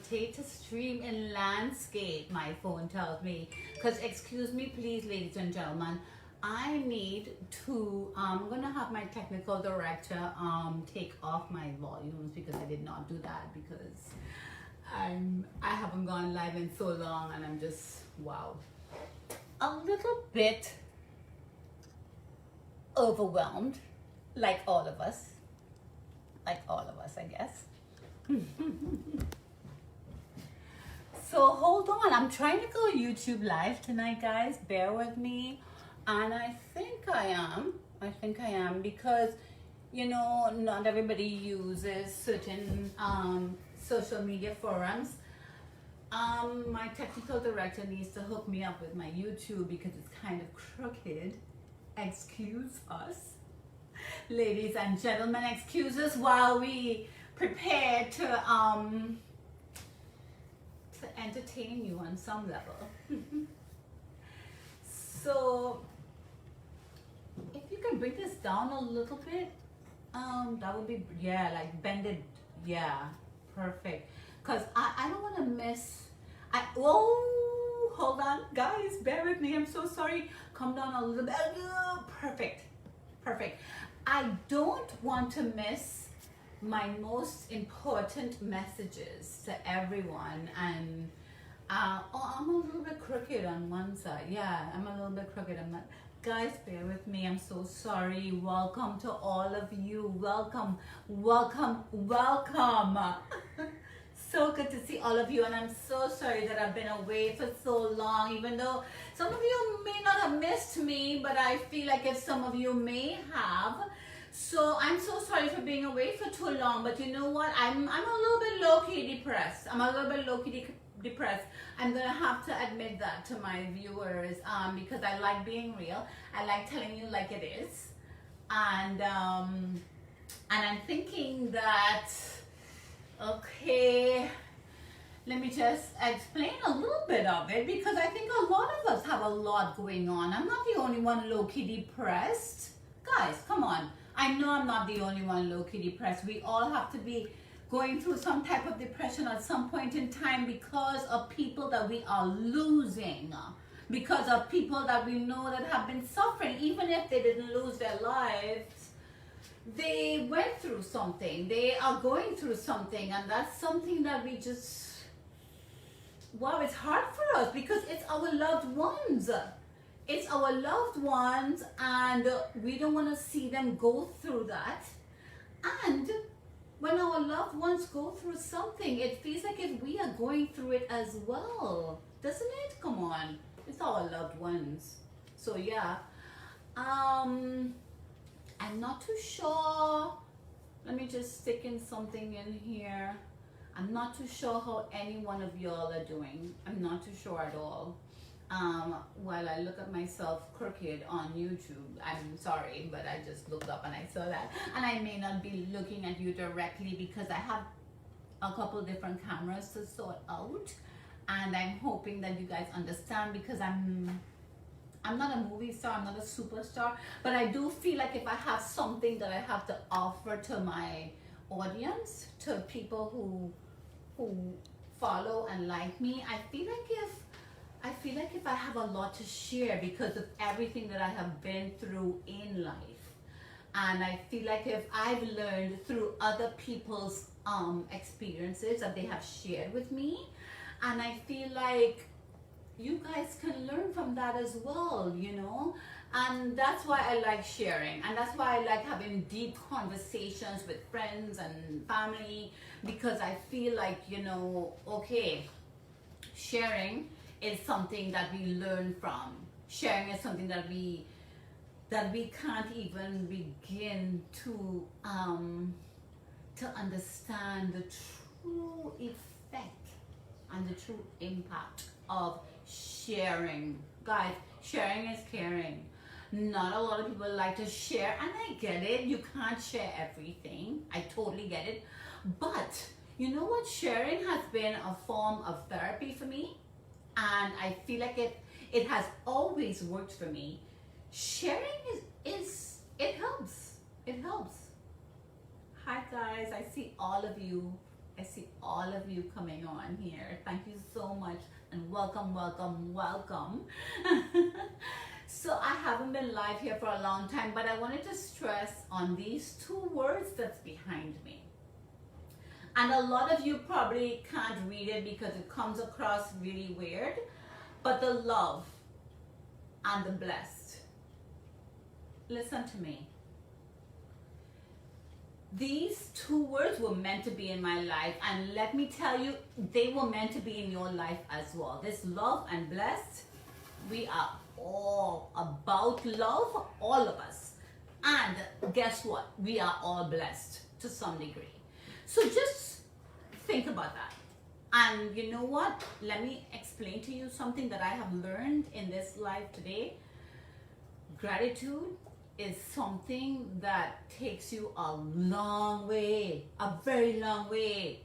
rotate to stream in landscape, my phone tells me. Because, excuse me, please, ladies and gentlemen, I need to, I'm going to have my technical director take off my volumes because I did not do that because I haven't gone live in so long and I'm just, wow, a little bit overwhelmed, like all of us, I guess. So hold on, I'm trying to go YouTube live tonight, guys. Bear with me. And I think I am because, you know, not everybody uses certain social media forums. My technical director needs to hook me up with my YouTube because it's kind of crooked. Excuse us. Ladies and gentlemen, excuse us while we prepare to entertain you on some level. So if you can bring this down a little bit, that would be, yeah, like bend it, yeah, perfect. Because I don't want to miss, oh, hold on, guys, bear with me, I'm so sorry. Come down a little bit, perfect, perfect. I don't want to miss my most important messages to everyone. And oh, I'm a little bit crooked on one side. Yeah, I'm a little bit crooked. I'm not. Guys, bear with me. I'm so sorry. Welcome to all of you. Welcome, welcome, welcome. So good to see all of you, and I'm so sorry that I've been away for so long, even though some of you may not have missed me, but I feel like if some of you may have. So I'm so sorry for being away for too long, but you know what? I'm a little bit low-key depressed. I'm a little bit low-key depressed. I'm gonna have to admit that to my viewers because I like being real. I like telling you like it is, and I'm thinking that, okay, let me just explain a little bit of it because I think a lot of us have a lot going on. I'm not the only one low-key depressed. Guys, come on. I know I'm not the only one low-key depressed. We all have to be going through some type of depression at some point in time because of people that we are losing, because of people that we know that have been suffering. Even if they didn't lose their lives, they went through something. They are going through something, and that's something that we just, wow, it's hard for us because it's our loved ones. It's our loved ones, and we don't want to see them go through that. And when our loved ones go through something, it feels like if we are going through it as well, doesn't it? Come on, it's our loved ones. So yeah, I'm not too sure. Let me just stick in something in here. I'm not too sure how any one of y'all are doing. I'm not too sure at all. While I look at myself crooked on YouTube, I'm sorry, but I just looked up and I saw that. And I may not be looking at you directly because I have a couple different cameras to sort out. And I'm hoping that you guys understand because I'm not a movie star, I'm not a superstar, but I do feel like if I have something that I have to offer to my audience, to people who follow and like me, I feel like if I have a lot to share because of everything that I have been through in life. And I feel like if I've learned through other people's experiences that they have shared with me, and I feel like you guys can learn from that as well, you know? And that's why I like sharing, and that's why I like having deep conversations with friends and family, because I feel like, you know, okay, sharing is something that we learn from. Sharing is something that we can't even begin to understand the true effect and the true impact of sharing. Guys, sharing is caring. Not a lot of people like to share, and I get it. You can't share everything. I totally get it. But you know what? Sharing has been a form of therapy for me. And I feel like it has always worked for me. Sharing it helps. It helps. Hi guys, I see all of you. I see all of you coming on here. Thank you so much and welcome, welcome, welcome. So I haven't been live here for a long time, but I wanted to stress on these two words that's behind me. And a lot of you probably can't read it because it comes across really weird, but the love and the blessed. Listen to me. These two words were meant to be in my life, and let me tell you, they were meant to be in your life as well. This love and blessed, we are all about love, all of us. And guess what? We are all blessed to some degree. So just think about that. And you know what? Let me explain to you something that I have learned in this life today. Gratitude is something that takes you a long way, a very long way.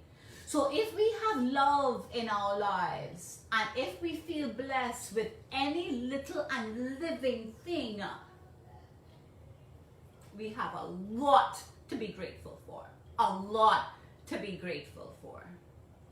So if we have love in our lives, and if we feel blessed with any little and living thing, we have a lot to be grateful for. A lot to be grateful for.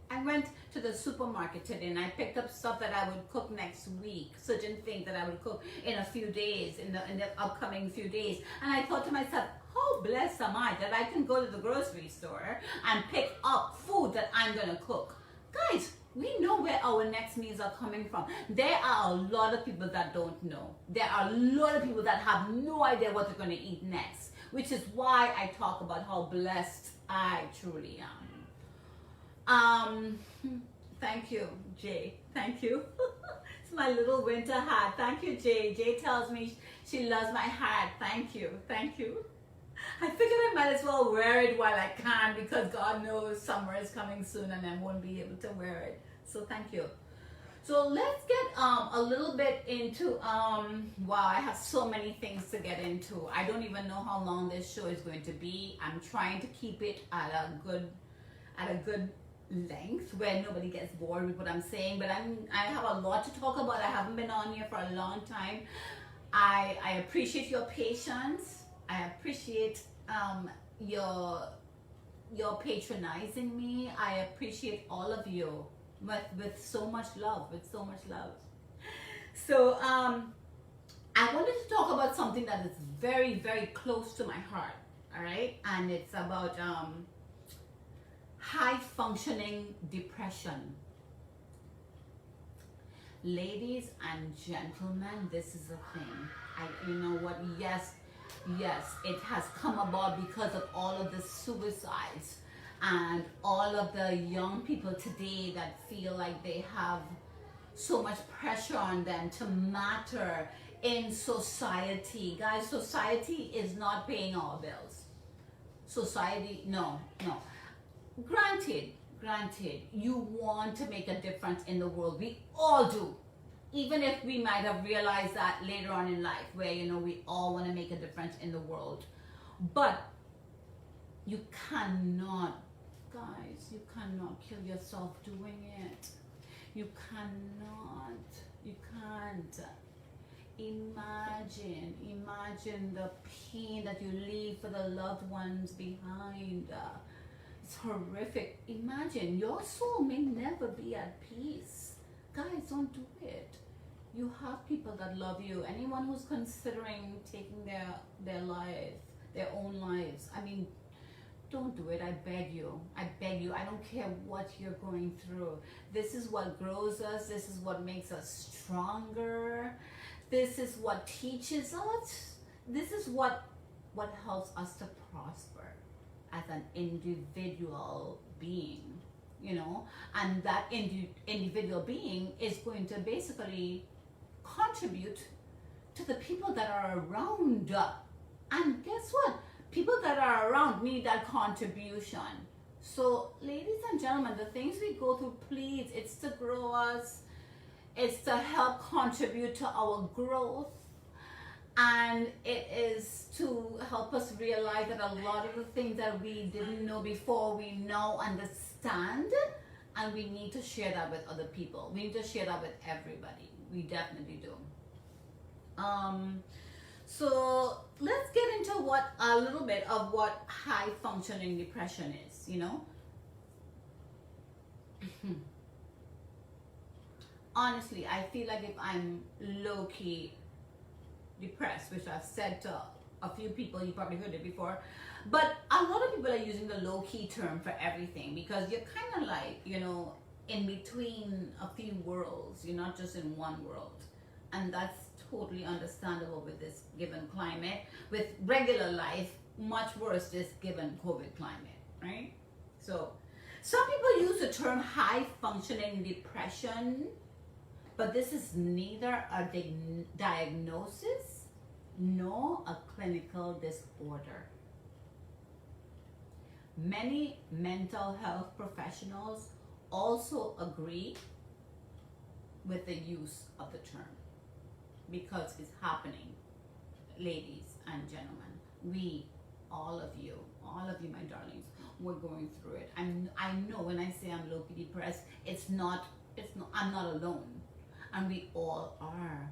I went to the supermarket today and I picked up stuff that I would cook next week, certain things that I would cook in a few days, in the upcoming few days. And I thought to myself, how blessed am I that I can go to the grocery store and pick up food that I'm going to cook. Guys, we know where our next meals are coming from. There are a lot of people that don't know. There are a lot of people that have no idea what they're going to eat next, which is why I talk about how blessed I truly am. Thank you, Jay. Thank you. It's my little winter hat. Thank you, Jay. Jay tells me she loves my hat. Thank you. Thank you. I figured I might as well wear it while I can, because God knows summer is coming soon and I won't be able to wear it. So thank you. So let's get a little bit into wow, I have so many things to get into. I don't even know how long this show is going to be. I'm trying to keep it at a good length where nobody gets bored with what I'm saying, but I have a lot to talk about. I haven't been on here for a long time. I appreciate your patience. I appreciate your patronizing me. I appreciate all of you with so much love, So I wanted to talk about something that is very, very close to my heart. All right, and it's about high functioning depression. Ladies and gentlemen, this is a thing. You know what? Yes, it has come about because of all of the suicides and all of the young people today that feel like they have so much pressure on them to matter in society. Guys, society is not paying our bills. Society, no. Granted, you want to make a difference in the world. We all do. Even if we might have realized that later on in life, where, you know, we all want to make a difference in the world. But you cannot, guys, you cannot kill yourself doing it. You can't. Imagine the pain that you leave for the loved ones behind. It's horrific. Imagine your soul may never be at peace. Guys, don't do it. You have people that love you. Anyone who's considering taking their life, their own lives, I mean, don't do it. I beg you. I don't care what you're going through. This is what grows us. This is what makes us stronger. This is what teaches us. This is what helps us to prosper as an individual being, you know, and that individual being is going to basically contribute to the people that are around. And guess what? People that are around need that contribution. So, ladies and gentlemen, the things we go through, please, it's to grow us. It's to help contribute to our growth. And it is to help us realize that a lot of the things that we didn't know before, we now understand. And we need to share that with other people. We need to share that with everybody. We definitely do. So let's get into a little bit of what high functioning depression is, you know. Honestly, I feel like if I'm low key depressed, which I've said to a few people, you probably heard it before, but a lot of people are using the low key term for everything because you're kind of like, in between a few worlds. You're not just in one world. And that's totally understandable with this given climate. With regular life, much worse this given COVID climate, right? So, some people use the term high functioning depression, but this is neither a diagnosis nor a clinical disorder. Many mental health professionals also agree with the use of the term because it's happening, ladies and gentlemen. We, all of you, my darlings, we're going through it. I know when I say I'm low-key depressed, I'm not alone, and we all are.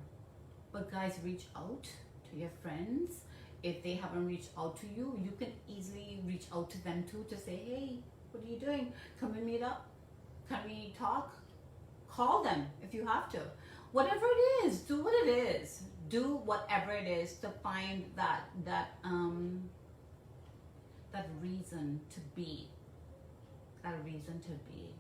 But guys, reach out to your friends. If they haven't reached out to you, you can easily reach out to them too to say, hey, what are you doing? Can we meet up? Can we talk? Call them if you have to. Whatever it is, do what it is. Do whatever it is to find that reason to be. That reason to be,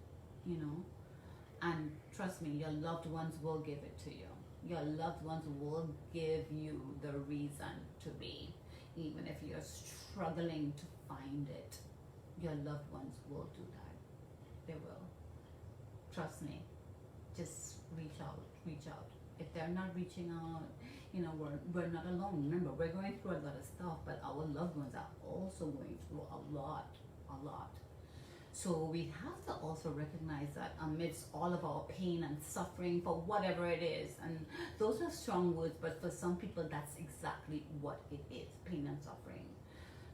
And trust me, your loved ones will give it to you. Your loved ones will give you the reason to be. Even if you're struggling to find it, your loved ones will do that. They will. Trust me. Just reach out. If they're not reaching out, we're not alone. Remember, we're going through a lot of stuff, but our loved ones are also going through a lot. So we have to also recognize that amidst all of our pain and suffering for whatever it is, and those are strong words, but for some people that's exactly what it is, pain and suffering.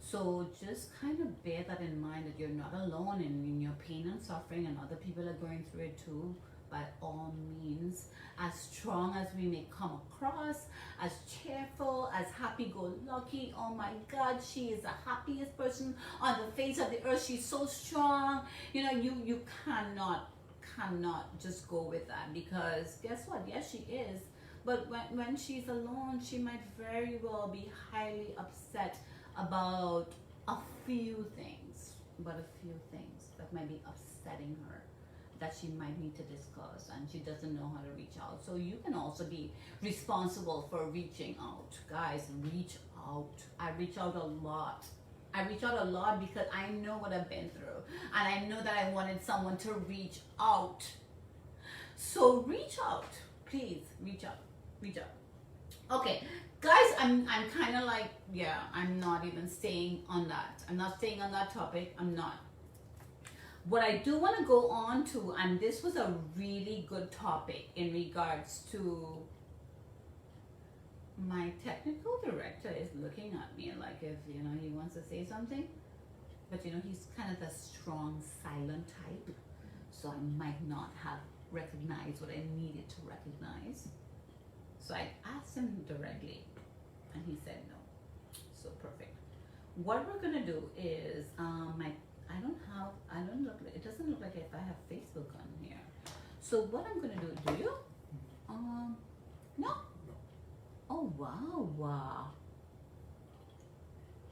So just kind of bear that in mind, that you're not alone in your pain and suffering, and other people are going through it too. By all means, as strong as we may come across, as cheerful, as happy-go-lucky, oh my God, she is the happiest person on the face of the earth, she's so strong, you cannot just go with that, because guess what, yes, she is, but when she's alone, she might very well be highly upset about a few things that might be upsetting her, that she might need to discuss, and she doesn't know how to reach out. So you can also be responsible for reaching out. Guys, reach out. I reach out a lot. Because I know what I've been through, and I know that I wanted someone to reach out. So reach out, please. Reach out. Okay, guys, I'm kind of like, I'm not even staying on that. I'm not staying on that topic. I'm not. What I do want to go on to, and this was a really good topic in regards to, my technical director is looking at me like if, he wants to say something, but he's kind of the strong, silent type, so I might not have recognized what I needed to recognize. So I asked him directly, and he said no. So perfect. What we're gonna do is, it doesn't look like if I have Facebook on here. So what I'm gonna do you? No. Oh wow.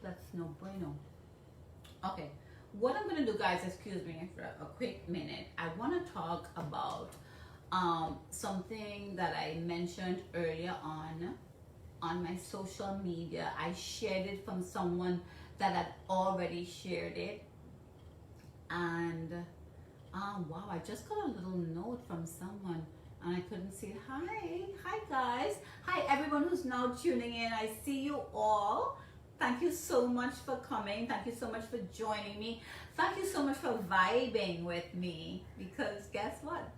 That's no bueno. Okay. What I'm gonna do, guys, excuse me for a quick minute. I wanna talk about something that I mentioned earlier on my social media. I shared it from someone that had already shared it, and wow, I just got a little note from someone and I couldn't see it. Hi guys, hi everyone who's now tuning in. I see you all. Thank you so much for coming. Thank you so much for joining me. Thank you so much for vibing with me, because guess what,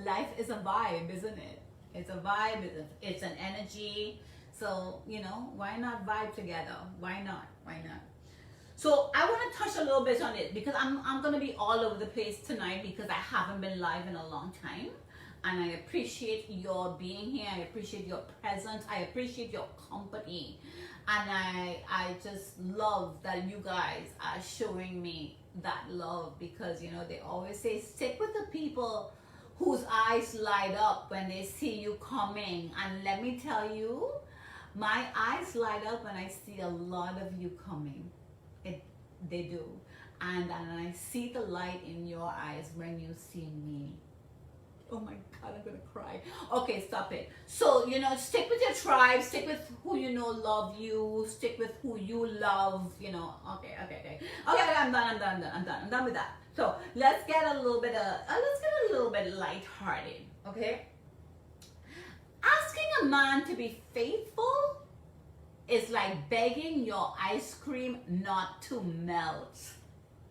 life is a vibe, isn't it? It's a vibe, it's an energy. So why not vibe together? Why not? So I want to touch a little bit on it, because I'm going to be all over the place tonight, because I haven't been live in a long time. And I appreciate your being here. I appreciate your presence. I appreciate your company. And I just love that you guys are showing me that love, because you know they always say stick with the people whose eyes light up when they see you coming. And let me tell you, my eyes light up when I see a lot of you coming. They do. And I see the light in your eyes when you see me. Oh my God, I'm gonna cry. Okay, stop it. So, you know, stick with your tribe, stick with who you know love you, stick with who you love, you know. Okay, I'm done with that. So let's get a little bit lighthearted, okay? Asking a man to be faithful is like begging your ice cream not to melt.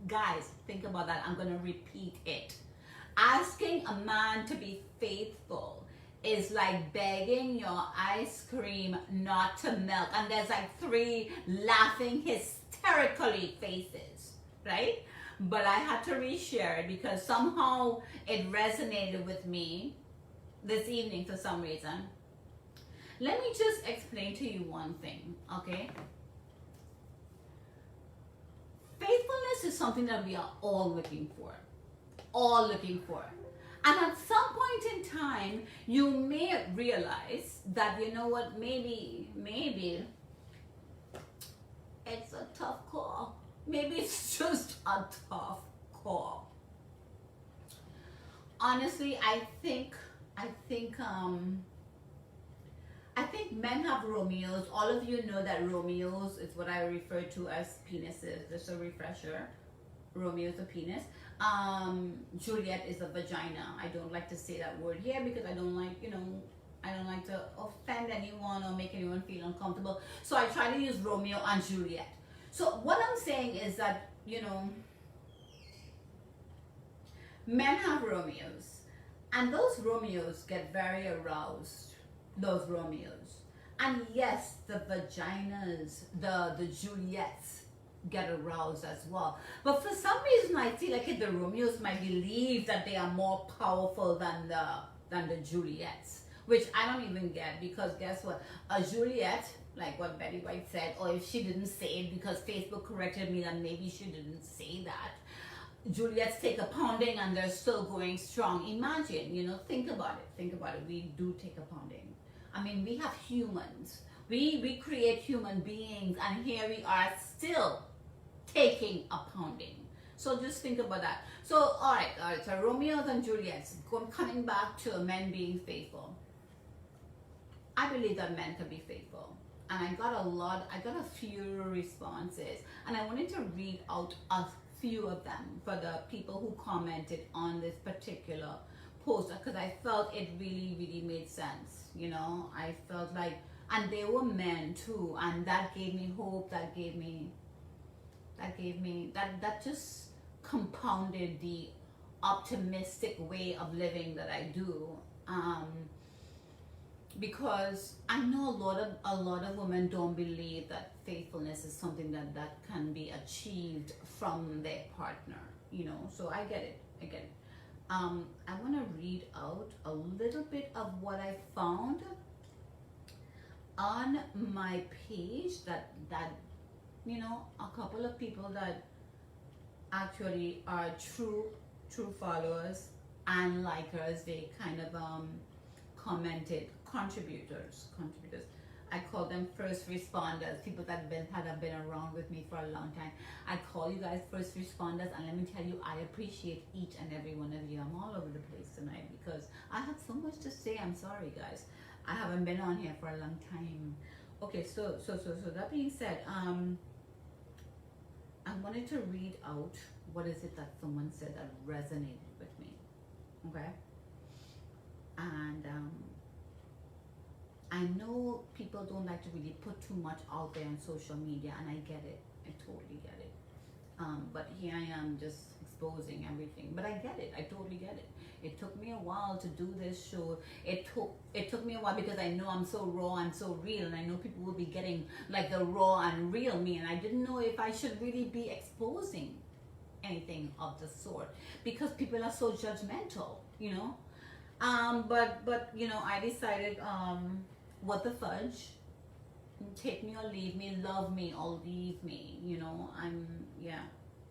Guys, think about that. I'm gonna repeat it. Asking a man to be faithful is like begging your ice cream not to melt. And there's like 3 laughing hysterically faces, right? But I had to reshare it because somehow it resonated with me this evening for some reason. Let me just explain to you one thing, okay? Faithfulness is something that we are all looking for. And at some point in time, you may realize that, you know what, maybe it's a tough call. Maybe it's just a tough call. Honestly, I think men have Romeos. All of you know that Romeos is what I refer to as penises. Just a refresher. Romeo is a penis. Juliet is a vagina. I don't like to say that word here because I don't like, you know, I don't like to offend anyone or make anyone feel uncomfortable. So I try to use Romeo and Juliet. So what I'm saying is that, you know, men have Romeos, and those Romeos get very aroused, those Romeos. And yes, the vaginas, the Juliets get aroused as well. But for some reason, I feel like the Romeos might believe that they are more powerful than the Juliets, which I don't even get, because guess what? A Juliet, like what Betty White said, or if she didn't say it because Facebook corrected me that maybe she didn't say that, Juliets take a pounding and they're still going strong. Imagine, you know, think about it. We do take a pounding. I mean, we have humans. We create human beings, and here we are still taking a pounding. So just think about that. So, all right. So Romeos and Juliets, coming back to men being faithful. I believe that men can be faithful. And I got a few responses, and I wanted to read out a few of them for the people who commented on this particular post, because I felt it really made sense. You know, I felt like, and they were men too, and that gave me hope, that just compounded the optimistic way of living that I do. Because I know a lot of women don't believe that faithfulness is something that can be achieved from their partner, you know. So I get it. I want to read out a little bit of what I found on my page that you know, a couple of people that actually are true followers and likers, they kind of commented, contributors. I call them first responders, people that have been around with me for a long time. I call you guys first responders, and let me tell you, I appreciate each and every one of you. I'm all over the place tonight because I have so much to say. I'm sorry, guys. I haven't been on here for a long time. Okay, so that being said, I wanted to read out what is it that someone said that resonated with me. Okay, and I know people don't like to really put too much out there on social media, and I get it. I totally get it. But here I am just exposing everything. But I get it. I totally get it. It took me a while to do this show. It took me a while because I know I'm so raw and so real, and I know people will be getting like the raw and real me, and I didn't know if I should really be exposing anything of the sort because people are so judgmental, you know. But you know, I decided what the fudge. take me or leave me, love me or leave me. Yeah,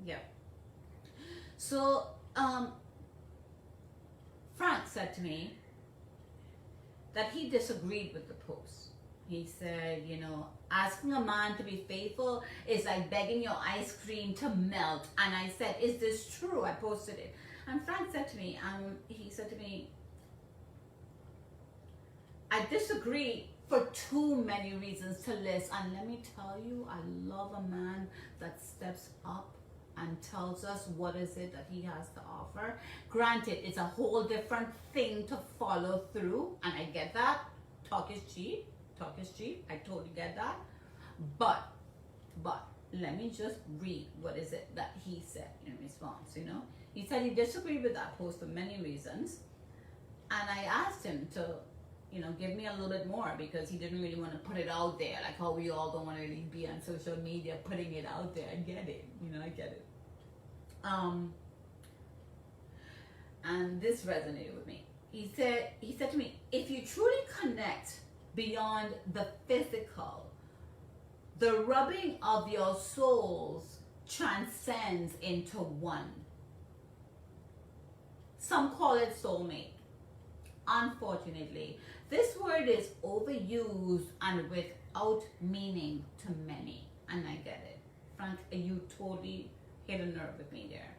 yeah. So, Frank said to me that he disagreed with the post. He said, asking a man to be faithful is like begging your ice cream to melt. And I said, is this true? I posted it. And Frank said to me, he said to me, I disagree for too many reasons to list. And let me tell you, I love a man that steps up and tells us what is it that he has to offer. Granted, it's a whole different thing to follow through, and I get that. Talk is cheap. Talk is cheap. I totally get that. But let me just read what is it that he said in response. He said he disagreed with that post for many reasons, and I asked him to give me a little bit more, because he didn't really want to put it out there, like how we all don't want to really be on social media putting it out there. I get it. I get it. And this resonated with me. He said to me, if you truly connect beyond the physical, the rubbing of your souls transcends into one. Some call it soulmate. Unfortunately, this word is overused and without meaning to many, and I get it. Frank, you totally hit a nerve with me there.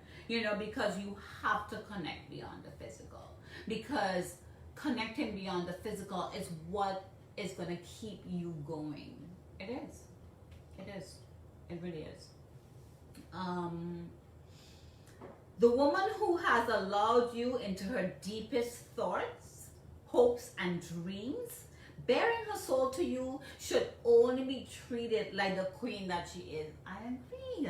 Because you have to connect beyond the physical. Because connecting beyond the physical is what is going to keep you going. It is. It is. It really is. The woman who has allowed you into her deepest thoughts, hopes, and dreams, bearing her soul to you, should only be treated like the queen that she is. I agree.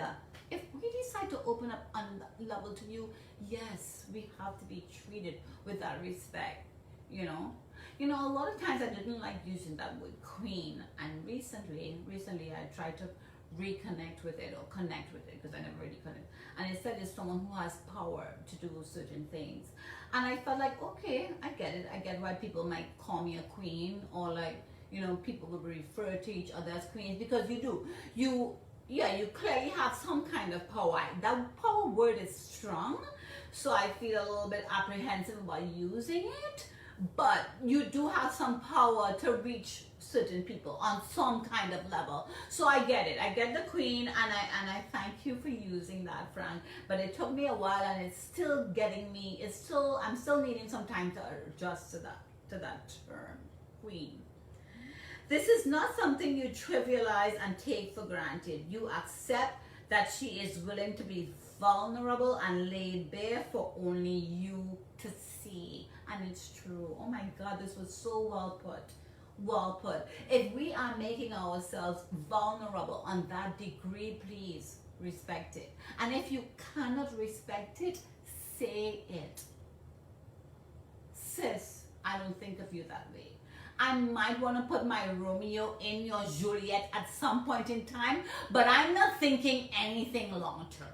If we decide to open up on that level to you, yes, we have to be treated with that respect. A lot of times I didn't like using that word queen, and recently I tried to reconnect with it or connect with it, because I never really connect. And instead, it's someone who has power to do certain things. And I felt like, okay, I get it. I get why people might call me a queen, or people will refer to each other as queens, because you do. You clearly have some kind of power. That power word is strong, so I feel a little bit apprehensive about using it. But you do have some power to reach certain people on some kind of level. So I get it. I get the queen, and I thank you for using that, Frank. But it took me a while, and it's still getting me. I'm still needing some time to adjust to that term, queen. This is not something you trivialize and take for granted. You accept that she is willing to be vulnerable and laid bare for only you to see. And it's true. Oh my God, this was so well put. Well put. If we are making ourselves vulnerable on that degree, please respect it. And if you cannot respect it, say it. Sis, I don't think of you that way. I might want to put my Romeo in your Juliet at some point in time, but I'm not thinking anything long term.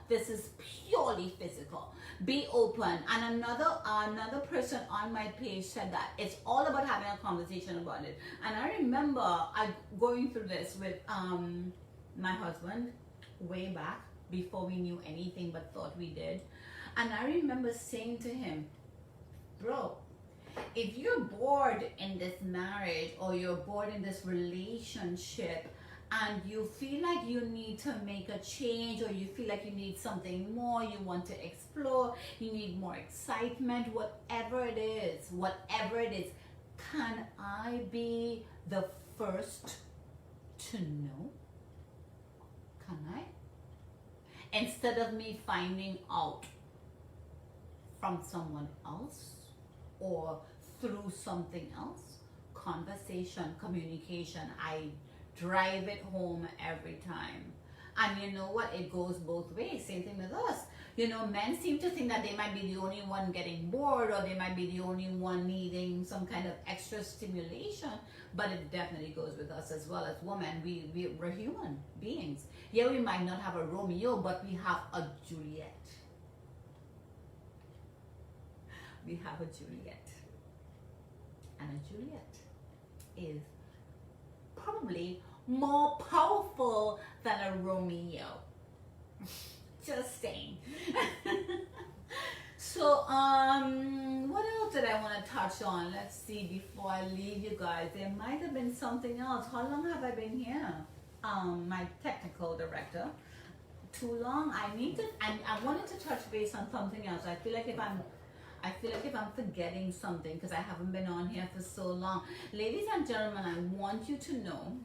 This is purely physical. Be open. And another person on my page said that it's all about having a conversation about it. And I remember going through this with my husband way back, before we knew anything but thought we did. And I remember saying to him, bro, if you're bored in this marriage, or you're bored in this relationship, and you feel like you need to make a change, or you feel like you need something more, you want to explore, you need more excitement, whatever it is, can I be the first to know? Can I? Instead of me finding out from someone else or through something else. Conversation, communication, I drive it home every time. And you know what? It goes both ways. Same thing with us. Men seem to think that they might be the only one getting bored, or they might be the only one needing some kind of extra stimulation. But it definitely goes with us as well as women. We're human beings. Yeah, we might not have a Romeo, but we have a Juliet. We have a Juliet. And a Juliet is probably more powerful than a Romeo. Just saying. So, what else did I want to touch on? Let's see before I leave you guys. There might have been something else. How long have I been here? My technical director. Too long. I wanted to touch base on something else. I feel like if I'm forgetting something because I haven't been on here for so long. Ladies and gentlemen, I want you to know,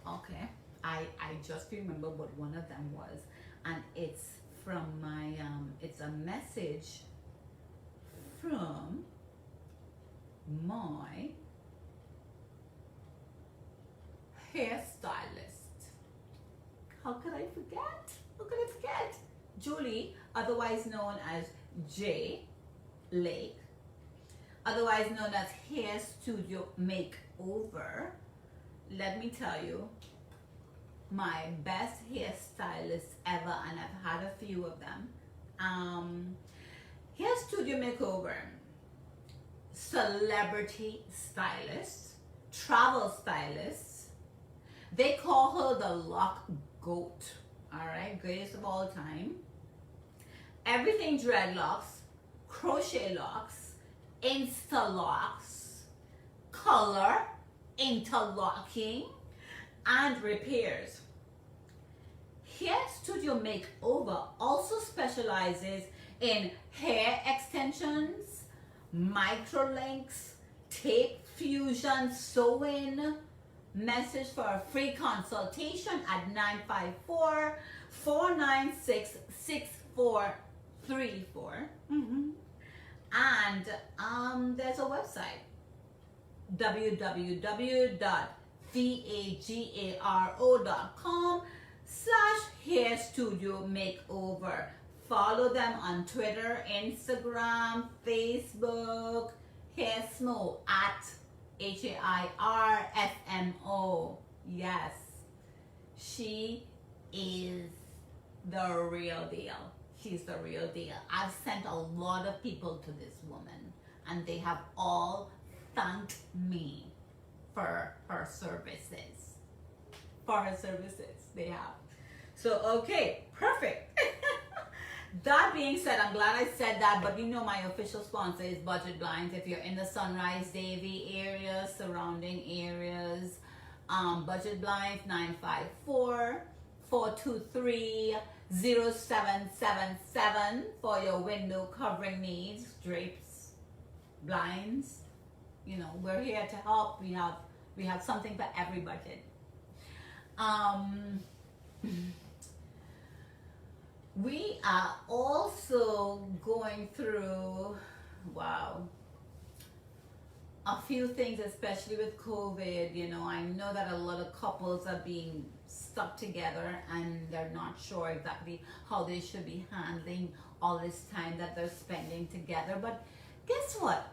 okay, I just remember what one of them was, and it's from my, it's a message from my hairstylist. How could I forget? How could I forget? Julie, otherwise known as J. Lake, otherwise known as Hair Studio Makeover. Let me tell you, my best hairstylist ever, and I've had a few of them. Hair Studio Makeover, celebrity stylist, travel stylist. They call her the Lock Goat. All right, greatest of all time. Everything dreadlocks, crochet locks, insta locks, color, interlocking, and repairs. Hair Studio Makeover also specializes in hair extensions, microlinks, tape fusion, sewing. Message for a free consultation at 954-496-6434. And there's a website, www.thagaro.com/hair studio makeover. Follow them on Twitter, Instagram, Facebook, Hairsmo at HAIRFMO. Yes, she is the real deal. She's the real deal. I've sent a lot of people to this woman, and they have all thanked me for her services. They have. So, okay, perfect. That being said, I'm glad I said that, but you know my official sponsor is Budget Blinds. If you're in the Sunrise Davie area, surrounding areas, Budget Blinds 954-423-0777 for your window covering needs, drapes, blinds. You know, we're here to help. We have something for every budget. We are also going through, a few things, especially with COVID. You know, I know that a lot of couples are being stuck together and they're not sure exactly how they should be handling all this time that they're spending together. But guess what?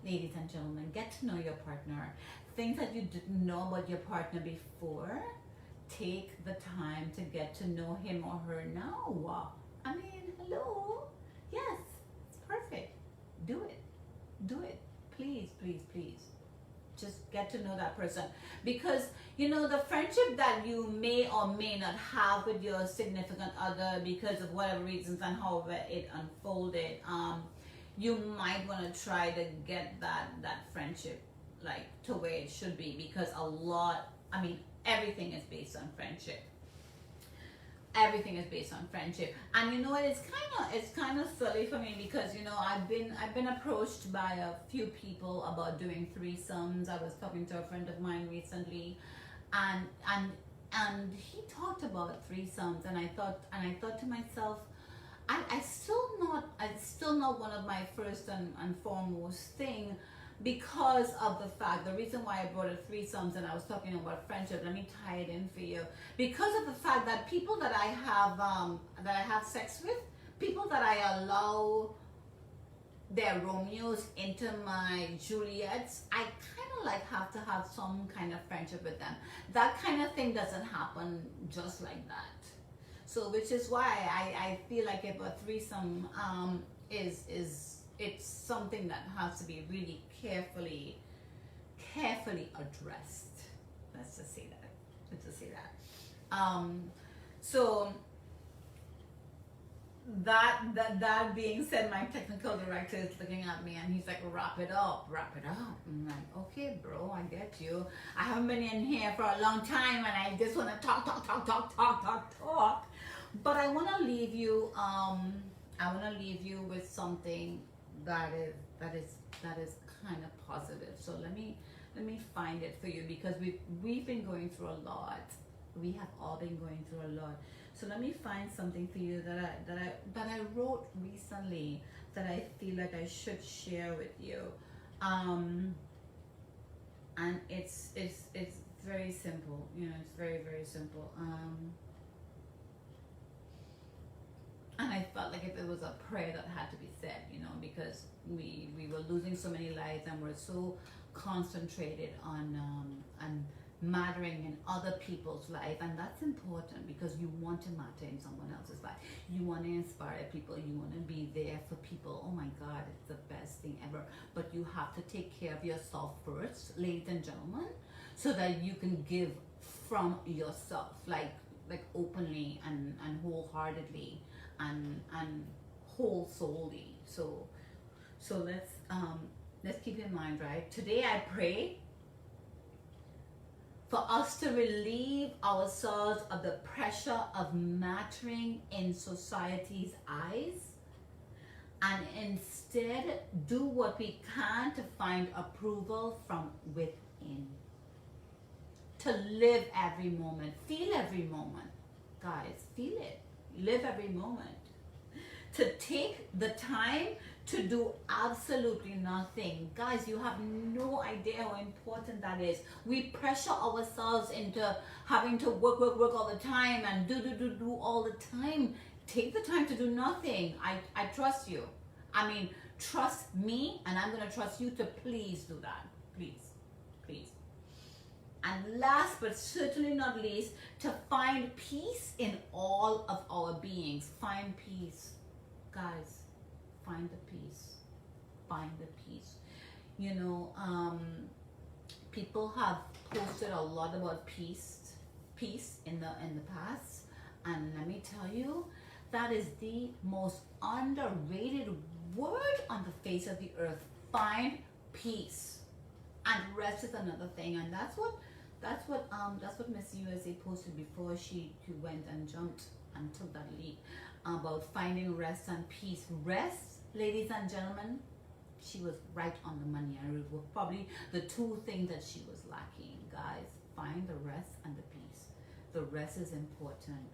Ladies and gentlemen, get to know your partner. Things that you didn't know about your partner before, take the time to get to know him or her now. I mean, hello. Yes, it's perfect. Do it. Please. Just get to know that person. Because, you know, the friendship that you may or may not have with your significant other because of whatever reasons and however it unfolded, you might want to try to get that friendship like to where it should be, because everything is based on friendship. And you know what, it's kind of silly for me because, you know, I've been approached by a few people about doing threesomes. I was talking to a friend of mine recently, and he talked about threesomes, and I thought to myself, it's still not one of my first and foremost thing, because of the reason why I brought it threesomes and I was talking about friendship. Let me tie it in for you. Because of the fact that people that I have sex with, people that I allow their Romeos into my Juliets, I kind of like have to have some kind of friendship with them. That kind of thing doesn't happen just like that. So, which is why I feel like if a threesome it's something that has to be really carefully addressed. Let's just say that. Let's just say that. So that being said, my technical director is looking at me and he's like, wrap it up, wrap it up. I'm like, okay, bro, I get you. I haven't been in here for a long time and I just want to talk. But I want to leave you. I want to leave you with something that is kind of positive. So let me find it for you, because we've been going through a lot. We have all been going through a lot. So let me find something for you that I wrote recently that I feel like I should share with you. And it's very simple. You know, it's very, very simple. And I felt like if it was a prayer that had to be said, you know, because we were losing so many lives and we're so concentrated on mattering in other people's life, and that's important because you want to matter in someone else's life. You want to inspire people. You want to be there for people. Oh my God, it's the best thing ever. But you have to take care of yourself first, ladies and gentlemen, so that you can give from yourself, like openly and wholeheartedly and whole soully. So let's keep in mind, right? Today I pray for us to relieve ourselves of the pressure of mattering in society's eyes, and instead do what we can to find approval from within. To live every moment, feel every moment. Guys, feel it. Live every moment. To take the time to do absolutely nothing. Guys, you have no idea how important that is. We pressure ourselves into having to work all the time and do all the time. Take the time to do nothing. I trust you. I mean, trust me, and I'm going to trust you to please do that. Please. Please. And last but certainly not least, to find peace in all of our beings. Find peace. Guys, find the peace. Find the peace. You know, people have posted a lot about peace in the past, and let me tell you, that is the most underrated word on the face of the earth. Find peace, and rest is another thing, and that's what Miss USA posted before she went and jumped and took that leap, about finding rest and peace. Rest, ladies and gentlemen, she was right on the money, and it was probably the two things that she was lacking. Guys, find the rest and the peace. The rest is important.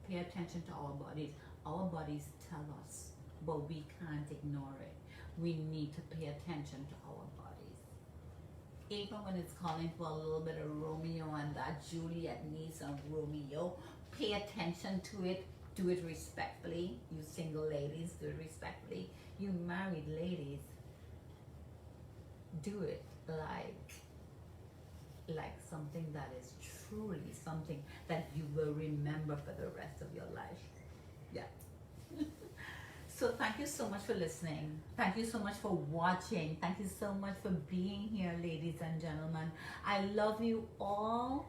Pay attention to our bodies. Our bodies tell us, but we can't ignore it. We need to pay attention to our bodies. Even when it's calling for a little bit of Romeo and that Juliet needs some Romeo, pay attention to it. Do it respectfully. You single ladies, do it respectfully. You married ladies, do it like something that is truly something that you will remember for the rest of your life. Yeah. So thank you so much for listening. Thank you so much for watching. Thank you so much for being here, ladies and gentlemen. I love you all.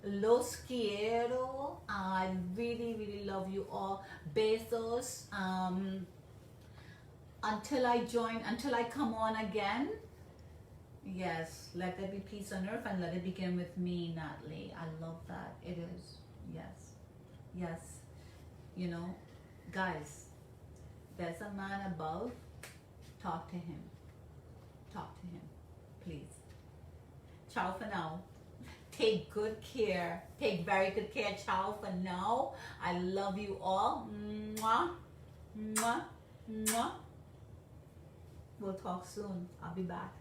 Los quiero. I really, really love you all. Besos. Until I come on again. Yes, let there be peace on earth and let it begin with me, Natalie. I love that. It is. Yes. Yes. You know, guys, there's a man above. Talk to him. Talk to him. Please. Ciao for now. Take good care. Take very good care. Ciao for now. I love you all. Mwah. Mwah. Mwah. We'll talk soon. I'll be back.